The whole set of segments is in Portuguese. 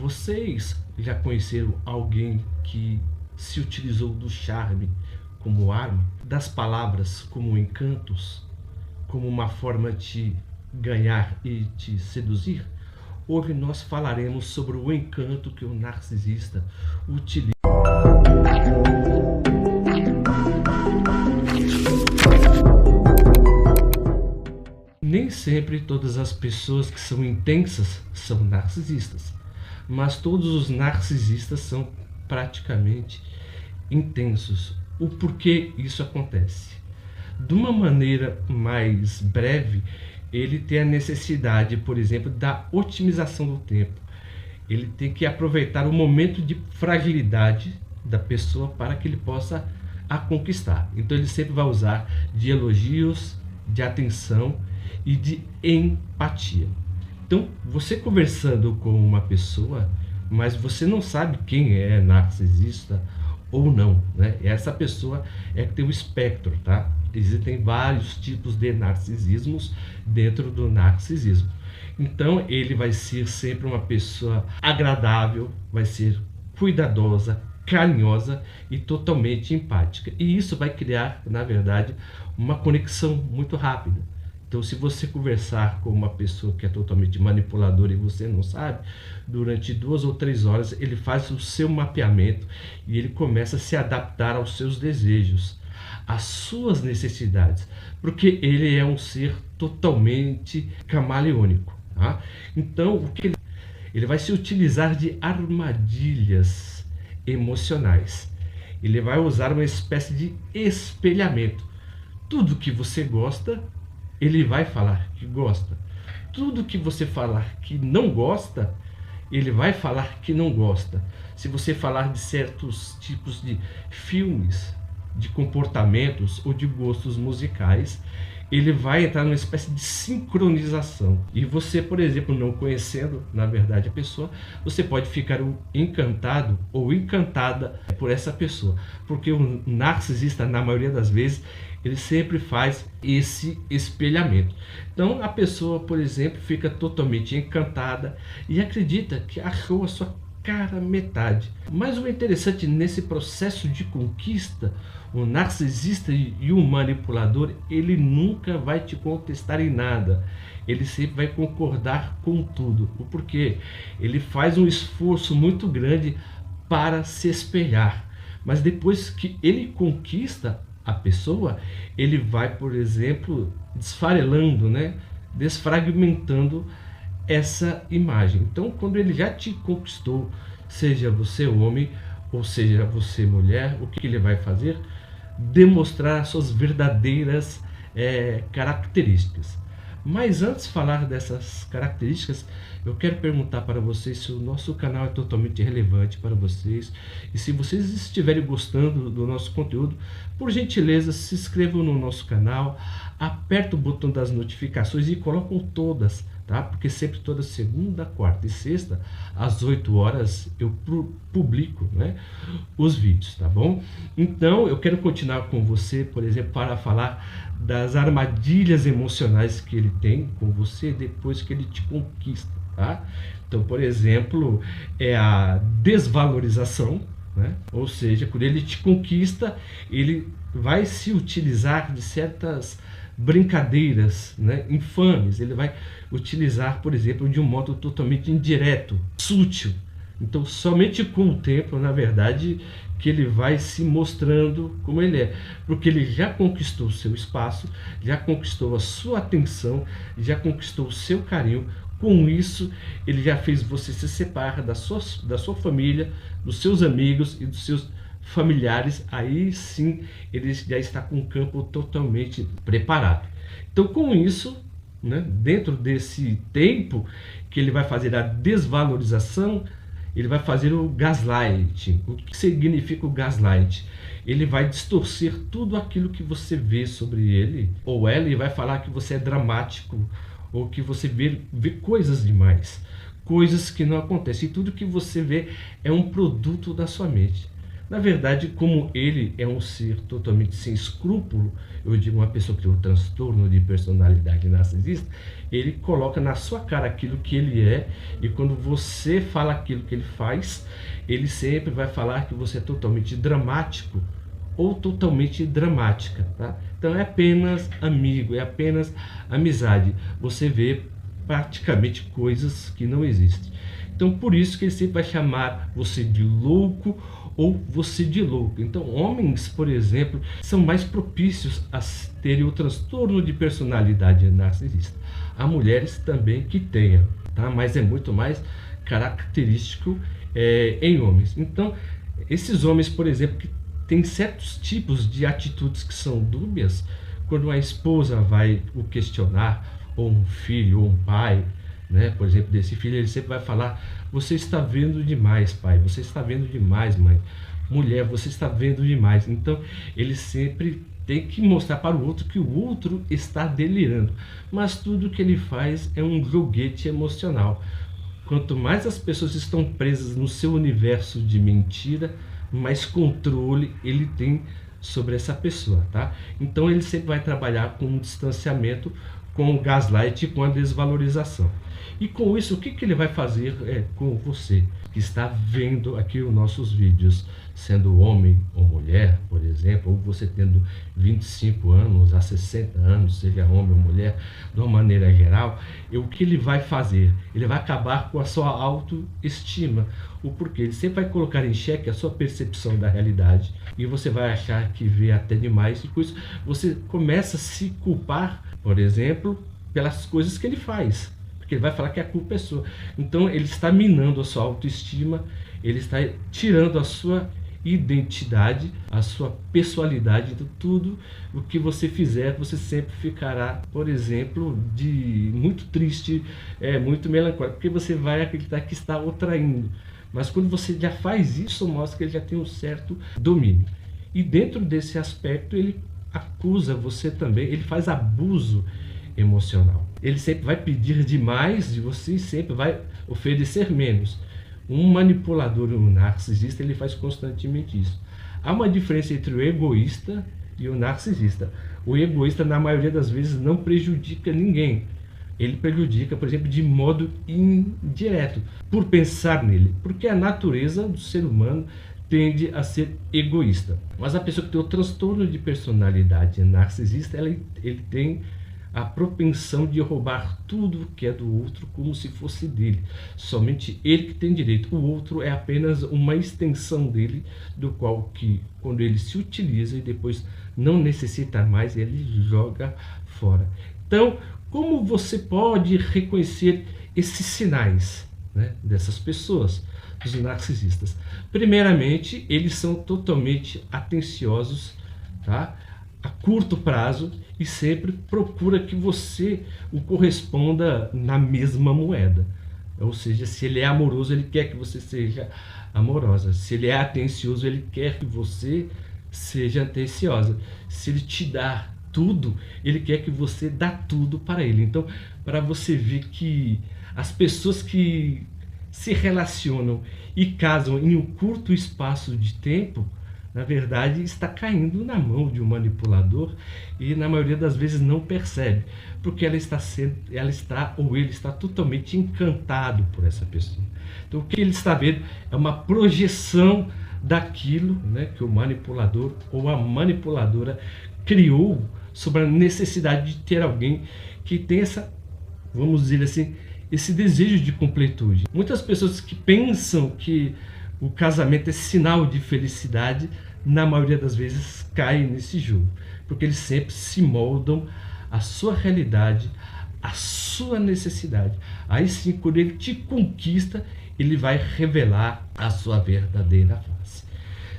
Vocês já conheceram alguém que se utilizou do charme como arma, das palavras como encantos, como uma forma de ganhar e te seduzir? Hoje nós falaremos sobre o encanto que o narcisista utiliza. Nem sempre todas as pessoas que são intensas são narcisistas, mas todos os narcisistas são praticamente intensos. O porquê isso acontece? De uma maneira mais breve, ele tem a necessidade, por exemplo, da otimização do tempo. Ele tem que aproveitar o momento de fragilidade da pessoa para que ele possa a conquistar. Então ele sempre vai usar de elogios, de atenção e de empatia. Então, você conversando com uma pessoa, mas você não sabe quem é narcisista ou não, né? Essa pessoa é que tem o espectro, tá? Existem vários tipos de narcisismos dentro do narcisismo. Então, ele vai ser sempre uma pessoa agradável, vai ser cuidadosa, carinhosa e totalmente empática. E isso vai criar, na verdade, uma conexão muito rápida. Então, se você conversar com uma pessoa que é totalmente manipuladora e você não sabe, durante 2 ou 3 horas ele faz o seu mapeamento e ele começa a se adaptar aos seus desejos, às suas necessidades, porque ele é um ser totalmente camaleônico, tá? Então, o que ele vai se utilizar de armadilhas emocionais. Ele vai usar uma espécie de espelhamento. Tudo que você gosta, ele vai falar que gosta. Tudo que você falar que não gosta, ele vai falar que não gosta. Se você falar de certos tipos de filmes, de comportamentos ou de gostos musicais, ele vai entrar numa espécie de sincronização. E você, por exemplo, não conhecendo, na verdade, a pessoa, você pode ficar encantado ou encantada por essa pessoa. Porque o narcisista, na maioria das vezes, ele sempre faz esse espelhamento. Então, a pessoa, por exemplo, fica totalmente encantada e acredita que achou a sua cara metade. Mas o interessante nesse processo de conquista, o narcisista e o manipulador, ele nunca vai te contestar em nada. Ele sempre vai concordar com tudo. O porquê? Ele faz um esforço muito grande para se espelhar. Mas depois que ele conquista a pessoa, ele vai, por exemplo, desfarelando, né? Desfragmentando essa imagem. Então, quando ele já te conquistou, seja você homem ou seja você mulher, o que ele vai fazer? Demonstrar as suas verdadeiras características. Mas antes de falar dessas características, eu quero perguntar para vocês se o nosso canal é totalmente relevante para vocês. E se vocês estiverem gostando do nosso conteúdo, por gentileza, se inscrevam no nosso canal, aperta o botão das notificações e colocam todas, tá? Porque sempre toda segunda, quarta e sexta, às 8 horas, eu publico, né, os vídeos, tá bom? Então, eu quero continuar com você, por exemplo, para falar das armadilhas emocionais que ele tem com você depois que ele te conquista, tá? Então, por exemplo, é a desvalorização, né? Ou seja, quando ele te conquista, ele vai se utilizar de certas brincadeiras, né, infames. Ele vai utilizar, por exemplo, de um modo totalmente indireto, sutil. Então, somente com o tempo, na verdade, que ele vai se mostrando como ele é, porque ele já conquistou o seu espaço, já conquistou a sua atenção, já conquistou o seu carinho. Com isso, ele já fez você se separar da sua família, dos seus amigos e dos seus familiares. Aí sim, ele já está com o campo totalmente preparado. Então, com isso, né, dentro desse tempo que ele vai fazer a desvalorização, ele vai fazer o gaslight. O que significa o gaslight? Ele vai distorcer tudo aquilo que você vê sobre ele ou ela e vai falar que você é dramático ou que você vê coisas demais, coisas que não acontecem. E tudo que você vê é um produto da sua mente. Na verdade, como ele é um ser totalmente sem escrúpulo, eu digo uma pessoa que tem um transtorno de personalidade narcisista, ele coloca na sua cara aquilo que ele é, e quando você fala aquilo que ele faz, ele sempre vai falar que você é totalmente dramático ou totalmente dramática, tá? Então é apenas amigo, é apenas amizade. Você vê praticamente coisas que não existem. Então por isso que ele sempre vai chamar você de louco ou você de louco. Então homens, por exemplo, são mais propícios a terem o transtorno de personalidade narcisista. Há mulheres também que tenham, tá? Mas é muito mais característico em homens. Então esses homens, por exemplo, que tem certos tipos de atitudes que são dúbias, quando a esposa vai o questionar, ou um filho, ou um pai, né? Por exemplo, desse filho, ele sempre vai falar: você está vendo demais, pai, você está vendo demais, mãe, mulher, você está vendo demais. Então ele sempre tem que mostrar para o outro que o outro está delirando, mas tudo que ele faz é um joguete emocional. Quanto mais as pessoas estão presas no seu universo de mentira, mais controle ele tem sobre essa pessoa, tá? Então ele sempre vai trabalhar com um distanciamento, com o gaslight e com a desvalorização. E com isso, o que ele vai fazer com você que está vendo aqui os nossos vídeos, sendo homem ou mulher, por exemplo, ou você tendo 25 anos a 60 anos, seja homem ou mulher, de uma maneira geral, o que ele vai fazer? Ele vai acabar com a sua autoestima. O porquê? Ele sempre vai colocar em xeque a sua percepção da realidade e você vai achar que vê até demais, e com isso você começa a se culpar, por exemplo, pelas coisas que ele faz. Ele vai falar que a culpa é sua. Então ele está minando a sua autoestima, ele está tirando a sua identidade, a sua pessoalidade. Então tudo o que você fizer, você sempre ficará, por exemplo, muito triste, muito melancólico, porque você vai acreditar que está o traindo. Mas quando você já faz isso, mostra que ele já tem um certo domínio. E dentro desse aspecto ele acusa você também, ele faz abuso emocional. Ele sempre vai pedir demais de você e sempre vai oferecer menos. Um manipulador, um narcisista, ele faz constantemente isso. Há uma diferença entre o egoísta e o narcisista. O egoísta, na maioria das vezes, não prejudica ninguém. Ele prejudica, por exemplo, de modo indireto, por pensar nele. Porque a natureza do ser humano tende a ser egoísta. Mas a pessoa que tem o transtorno de personalidade narcisista, ele tem a propensão de roubar tudo que é do outro como se fosse dele. Somente ele que tem direito. O outro é apenas uma extensão dele, do qual que quando ele se utiliza e depois não necessita mais, ele joga fora. Então, como você pode reconhecer esses sinais, né, dessas pessoas, dos narcisistas? Primeiramente, eles são totalmente atenciosos, tá? A curto prazo, e sempre procura que você o corresponda na mesma moeda. Ou seja, se ele é amoroso, ele quer que você seja amorosa. Se ele é atencioso, ele quer que você seja atenciosa. Se ele te dá tudo, ele quer que você dá tudo para ele. Então, para você ver que as pessoas que se relacionam e casam em um curto espaço de tempo, na verdade está caindo na mão de um manipulador, e na maioria das vezes não percebe, porque ele está totalmente encantado por essa pessoa. Então o que ele está vendo é uma projeção daquilo, né, que o manipulador ou a manipuladora criou sobre a necessidade de ter alguém que tem essa, vamos dizer assim, esse desejo de completude. Muitas pessoas que pensam que o casamento é sinal de felicidade, na maioria das vezes caem nesse jogo, porque eles sempre se moldam à sua realidade, à sua necessidade. Aí sim, quando ele te conquista, ele vai revelar a sua verdadeira face.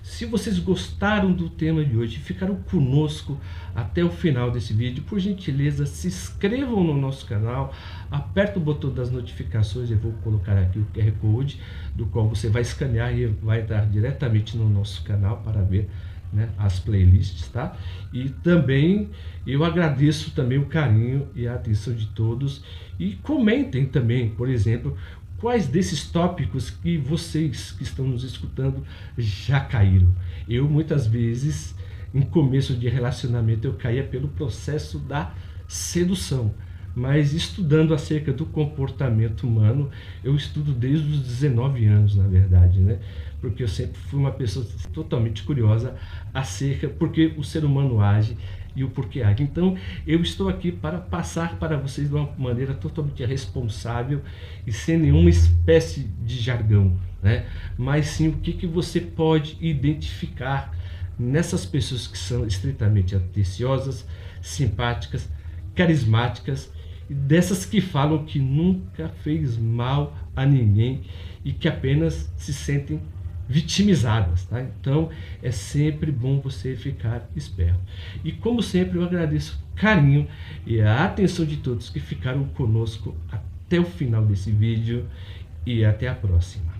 Se vocês gostaram do tema de hoje e ficaram conosco até o final desse vídeo, por gentileza, se inscrevam no nosso canal, aperta o botão das notificações, eu vou colocar aqui o QR Code, do qual você vai escanear e vai entrar diretamente no nosso canal para ver, né, as playlists, tá? E também eu agradeço também o carinho e a atenção de todos, e comentem também, por exemplo, quais desses tópicos que vocês que estão nos escutando já caíram? Eu muitas vezes, em começo de relacionamento, eu caía pelo processo da sedução. Mas estudando acerca do comportamento humano, eu estudo desde os 19 anos, na verdade, né? Porque eu sempre fui uma pessoa totalmente curiosa acerca porque o ser humano age e o porquê age. Então, eu estou aqui para passar para vocês de uma maneira totalmente responsável e sem nenhuma espécie de jargão, né? Mas sim o que você pode identificar nessas pessoas que são estritamente atenciosas, simpáticas, carismáticas, e dessas que falam que nunca fez mal a ninguém e que apenas se sentem vitimizadas, tá? Então é sempre bom você ficar esperto. E como sempre eu agradeço o carinho e a atenção de todos que ficaram conosco até o final desse vídeo e até a próxima.